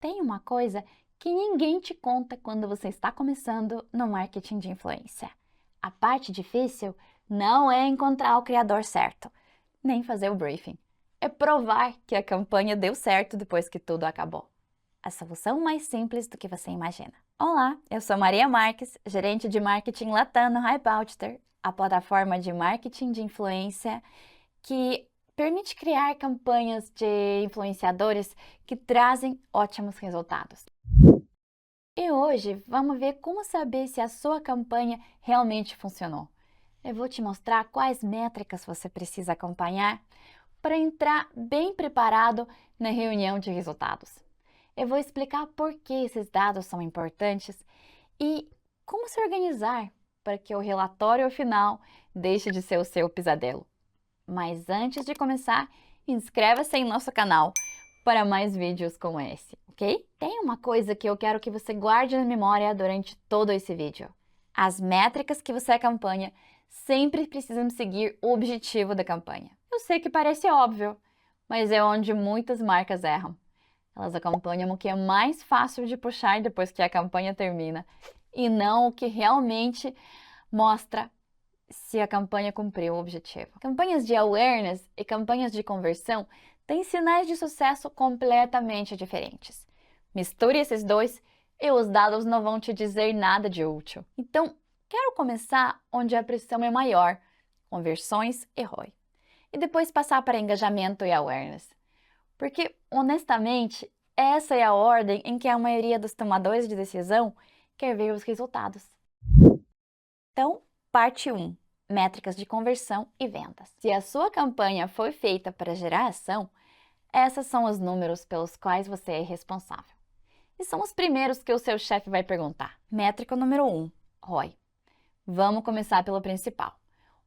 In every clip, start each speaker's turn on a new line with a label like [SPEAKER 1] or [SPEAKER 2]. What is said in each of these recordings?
[SPEAKER 1] Tem uma coisa que ninguém te conta quando você está começando no marketing de influência. A parte difícil não é encontrar o criador certo, nem fazer o briefing. É provar que a campanha deu certo depois que tudo acabou. A solução mais simples do que você imagina. Olá, eu sou Maria Marques, gerente de marketing Latam no Highbalster, a plataforma de marketing de influência que permite criar campanhas de influenciadores que trazem ótimos resultados. E hoje vamos ver como saber se a sua campanha realmente funcionou. Eu vou te mostrar quais métricas você precisa acompanhar para entrar bem preparado na reunião de resultados. Eu vou explicar por que esses dados são importantes e como se organizar para que o relatório final deixe de ser o seu pesadelo. Mas antes de começar, inscreva-se em nosso canal para mais vídeos como esse, ok? Tem uma coisa que eu quero que você guarde na memória durante todo esse vídeo. As métricas que você acompanha sempre precisam seguir o objetivo da campanha. Eu sei que parece óbvio, mas é onde muitas marcas erram. Elas acompanham o que é mais fácil de puxar depois que a campanha termina e não o que realmente mostra se a campanha cumpriu o objetivo. Campanhas de awareness e campanhas de conversão têm sinais de sucesso completamente diferentes. Misture esses dois e os dados não vão te dizer nada de útil. Então, quero começar onde a pressão é maior, conversões e ROI, e depois passar para engajamento e awareness. Porque, honestamente, essa é a ordem em que a maioria dos tomadores de decisão quer ver os resultados. Então, parte 1. Métricas de conversão e vendas. Se a sua campanha foi feita para gerar ação, esses são os números pelos quais você é responsável. E são os primeiros que o seu chefe vai perguntar. Métrica número 1, ROI. Vamos começar pelo principal.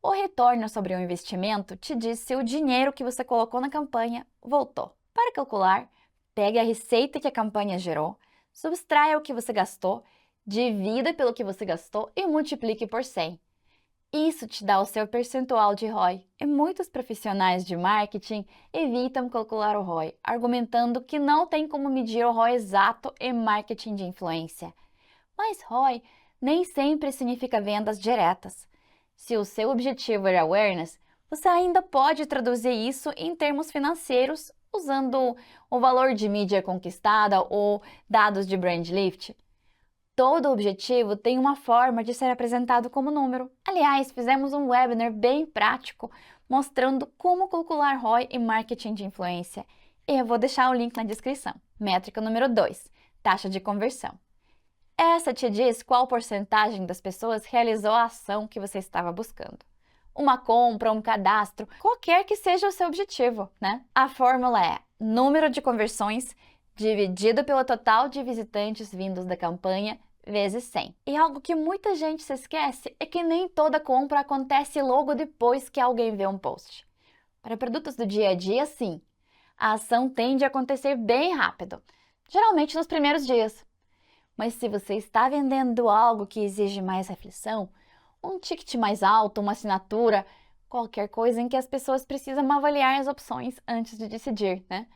[SPEAKER 1] O retorno sobre o investimento te diz se o dinheiro que você colocou na campanha voltou. Para calcular, pegue a receita que a campanha gerou, subtraia o que você gastou, divida pelo que você gastou e multiplique por 100. Isso te dá o seu percentual de ROI. E muitos profissionais de marketing evitam calcular o ROI, argumentando que não tem como medir o ROI exato em marketing de influência. Mas ROI nem sempre significa vendas diretas. Se o seu objetivo é awareness, você ainda pode traduzir isso em termos financeiros usando o valor de mídia conquistada ou dados de brand lift. Todo objetivo tem uma forma de ser apresentado como número. Aliás, fizemos um webinar bem prático mostrando como calcular ROI em marketing de influência. E eu vou deixar o link na descrição. Métrica número 2, taxa de conversão. Essa te diz qual porcentagem das pessoas realizou a ação que você estava buscando. Uma compra, um cadastro, qualquer que seja o seu objetivo, né? A fórmula é número de conversões dividido pelo total de visitantes vindos da campanha vezes 100. E algo que muita gente se esquece é que nem toda compra acontece logo depois que alguém vê um post. Para produtos do dia a dia, sim, a ação tende a acontecer bem rápido, geralmente nos primeiros dias. Mas se você está vendendo algo que exige mais reflexão, um ticket mais alto, uma assinatura, qualquer coisa em que as pessoas precisam avaliar as opções antes de decidir, né?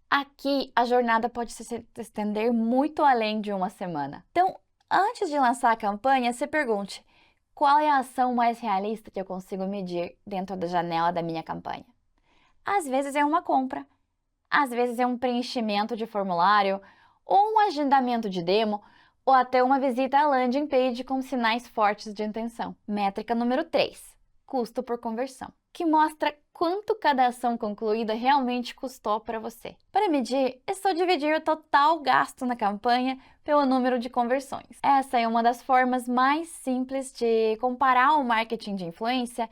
[SPEAKER 1] Aqui a jornada pode se estender muito além de uma semana. Então, antes de lançar a campanha, se pergunte: qual é a ação mais realista que eu consigo medir dentro da janela da minha campanha? Às vezes é uma compra, às vezes é um preenchimento de formulário, ou um agendamento de demo, ou até uma visita à landing page com sinais fortes de intenção. Métrica número 3, custo por conversão, que mostra quanto cada ação concluída realmente custou para você. Para medir, é só dividir o total gasto na campanha pelo número de conversões. Essa é uma das formas mais simples de comparar o marketing de influência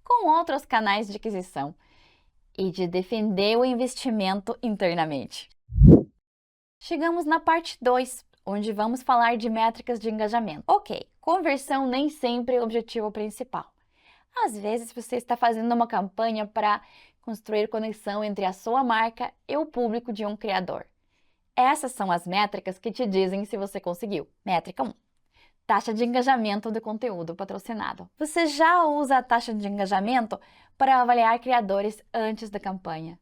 [SPEAKER 1] com outros canais de aquisição e de defender o investimento internamente. Chegamos na parte 2, onde vamos falar de métricas de engajamento. Ok, conversão nem sempre é o objetivo principal. Às vezes você está fazendo uma campanha para construir conexão entre a sua marca e o público de um criador. Essas são as métricas que te dizem se você conseguiu. Métrica 1. Taxa de engajamento do conteúdo patrocinado. Você já usa a taxa de engajamento para avaliar criadores antes da campanha.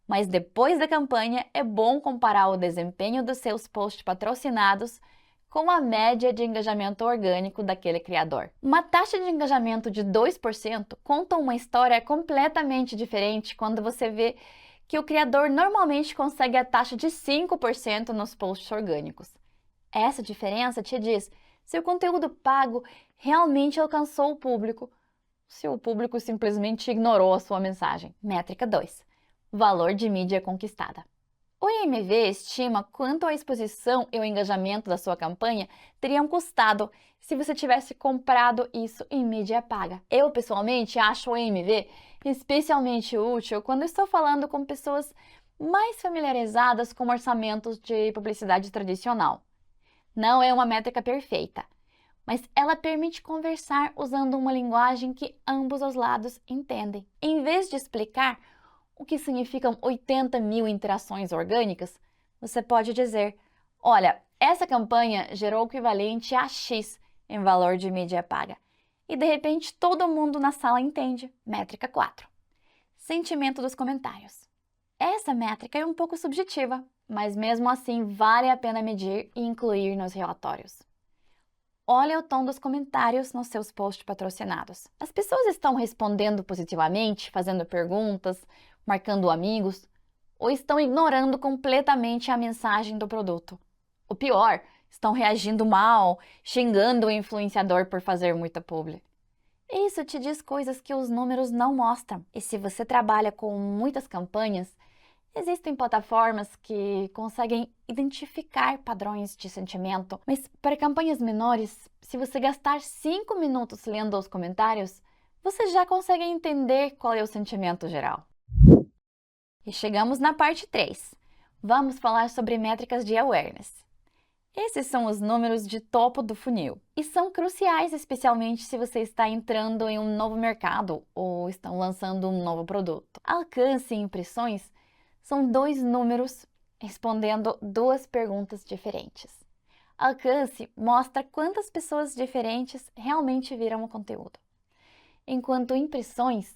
[SPEAKER 1] Mas depois da campanha, é bom comparar o desempenho dos seus posts patrocinados com a média de engajamento orgânico daquele criador. Uma taxa de engajamento de 2% conta uma história completamente diferente quando você vê que o criador normalmente consegue a taxa de 5% nos posts orgânicos. Essa diferença te diz se o conteúdo pago realmente alcançou o público, se o público simplesmente ignorou a sua mensagem. Métrica 2. Valor de mídia conquistada. O IMV estima quanto a exposição e o engajamento da sua campanha teriam custado se você tivesse comprado isso em mídia paga. Eu, pessoalmente, acho o IMV especialmente útil quando estou falando com pessoas mais familiarizadas com orçamentos de publicidade tradicional. Não é uma métrica perfeita, mas ela permite conversar usando uma linguagem que ambos os lados entendem. Em vez de explicar o que significam 80 mil interações orgânicas, você pode dizer: olha, essa campanha gerou o equivalente a X em valor de mídia paga. E de repente todo mundo na sala entende. Métrica 4. Sentimento dos comentários. Essa métrica é um pouco subjetiva, mas mesmo assim vale a pena medir e incluir nos relatórios. Olha o tom dos comentários nos seus posts patrocinados. As pessoas estão respondendo positivamente, fazendo perguntas, marcando amigos, ou estão ignorando completamente a mensagem do produto? O pior, estão reagindo mal, xingando o influenciador por fazer muita publi. Isso te diz coisas que os números não mostram. E se você trabalha com muitas campanhas, existem plataformas que conseguem identificar padrões de sentimento, mas para campanhas menores, se você gastar 5 minutos lendo os comentários, você já consegue entender qual é o sentimento geral. E chegamos na parte 3. Vamos falar sobre métricas de awareness. Esses são os números de topo do funil e são cruciais, especialmente se você está entrando em um novo mercado ou estão lançando um novo produto. Alcance e impressões são dois números respondendo duas perguntas diferentes. Alcance mostra quantas pessoas diferentes realmente viram o conteúdo, enquanto impressões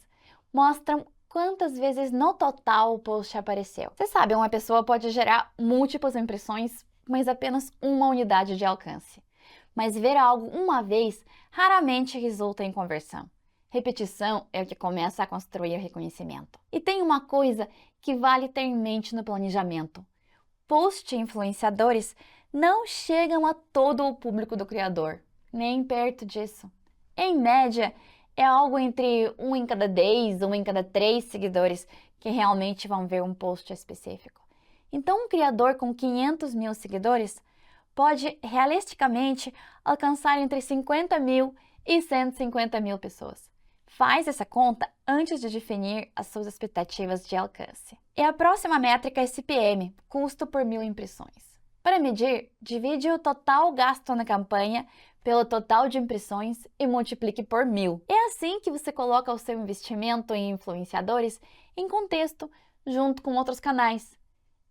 [SPEAKER 1] mostram quantas vezes no total o post apareceu. Você sabe, uma pessoa pode gerar múltiplas impressões, mas apenas uma unidade de alcance. Mas ver algo uma vez raramente resulta em conversão. Repetição é o que começa a construir reconhecimento. E tem uma coisa que vale ter em mente no planejamento. Post influenciadores não chegam a todo o público do criador, nem perto disso. Em média, é algo entre 1 em cada 10, 1 em cada 3 seguidores que realmente vão ver um post específico. Então, um criador com 500 mil seguidores pode realisticamente alcançar entre 50 mil e 150 mil pessoas. Faz essa conta antes de definir as suas expectativas de alcance. E a próxima métrica é CPM, custo por 1000 impressões. Para medir, divide o total gasto na campanha pelo total de impressões e multiplique por 1000. É assim que você coloca o seu investimento em influenciadores em contexto, junto com outros canais.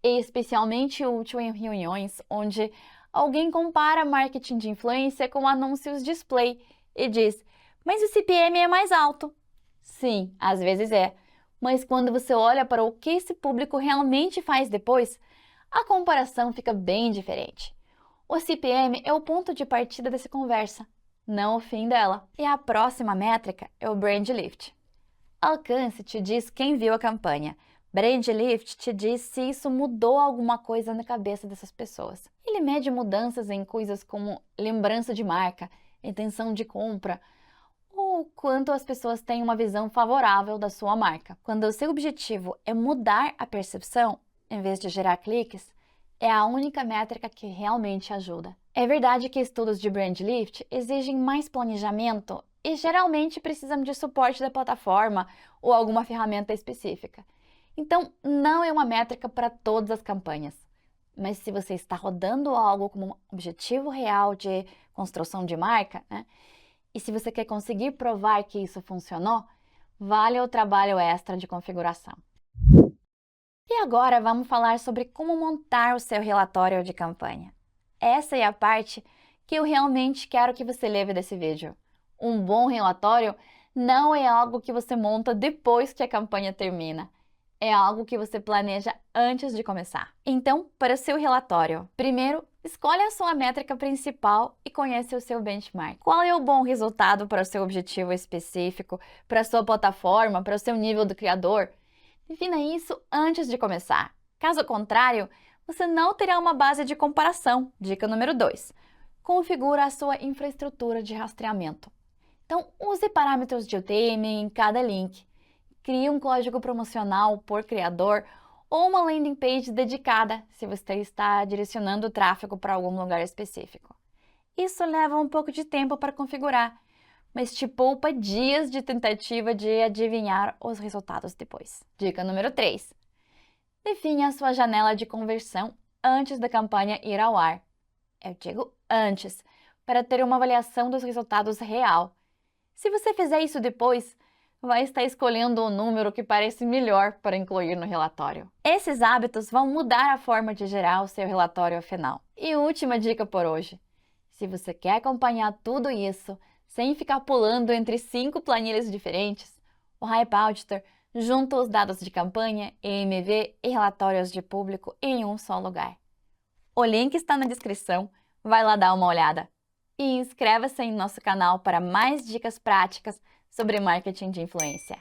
[SPEAKER 1] E especialmente útil em reuniões onde alguém compara marketing de influência com anúncios display e diz: mas o CPM é mais alto. Sim, às vezes é, mas quando você olha para o que esse público realmente faz depois, a comparação fica bem diferente. O CPM é o ponto de partida dessa conversa, não o fim dela. E a próxima métrica é o Brand Lift. Alcance te diz quem viu a campanha. Brand Lift te diz se isso mudou alguma coisa na cabeça dessas pessoas. Ele mede mudanças em coisas como lembrança de marca, intenção de compra, ou quanto as pessoas têm uma visão favorável da sua marca. Quando o seu objetivo é mudar a percepção, em vez de gerar cliques, é a única métrica que realmente ajuda. É verdade que estudos de Brand Lift exigem mais planejamento e geralmente precisam de suporte da plataforma ou alguma ferramenta específica. Então, não é uma métrica para todas as campanhas. Mas se você está rodando algo como um objetivo real de construção de marca, né? E se você quer conseguir provar que isso funcionou, vale o trabalho extra de configuração. E agora vamos falar sobre como montar o seu relatório de campanha. Essa é a parte que eu realmente quero que você leve desse vídeo. Um bom relatório não é algo que você monta depois que a campanha termina. é algo que você planeja antes de começar. Então, para o seu relatório, primeiro, escolhe a sua métrica principal e conhece o seu benchmark. Qual é o bom resultado para o seu objetivo específico, para a sua plataforma, para o seu nível do criador? Defina isso antes de começar. Caso contrário, você não terá uma base de comparação. Dica número 2. Configura a sua infraestrutura de rastreamento. Então, use parâmetros de UTM em cada link. Crie um código promocional por criador ou uma landing page dedicada se você está direcionando o tráfego para algum lugar específico. Isso leva um pouco de tempo para configurar, mas te poupa dias de tentativa de adivinhar os resultados depois. Dica número 3. Define a sua janela de conversão antes da campanha ir ao ar. Eu digo antes, para ter uma avaliação dos resultados real. Se você fizer isso depois, vai estar escolhendo o número que parece melhor para incluir no relatório. Esses hábitos vão mudar a forma de gerar o seu relatório final. E última dica por hoje. Se você quer acompanhar tudo isso sem ficar pulando entre 5 planilhas diferentes, o Hype Auditor junta os dados de campanha, EMV e relatórios de público em um só lugar. O link está na descrição, vai lá dar uma olhada. E inscreva-se em nosso canal para mais dicas práticas sobre marketing de influência.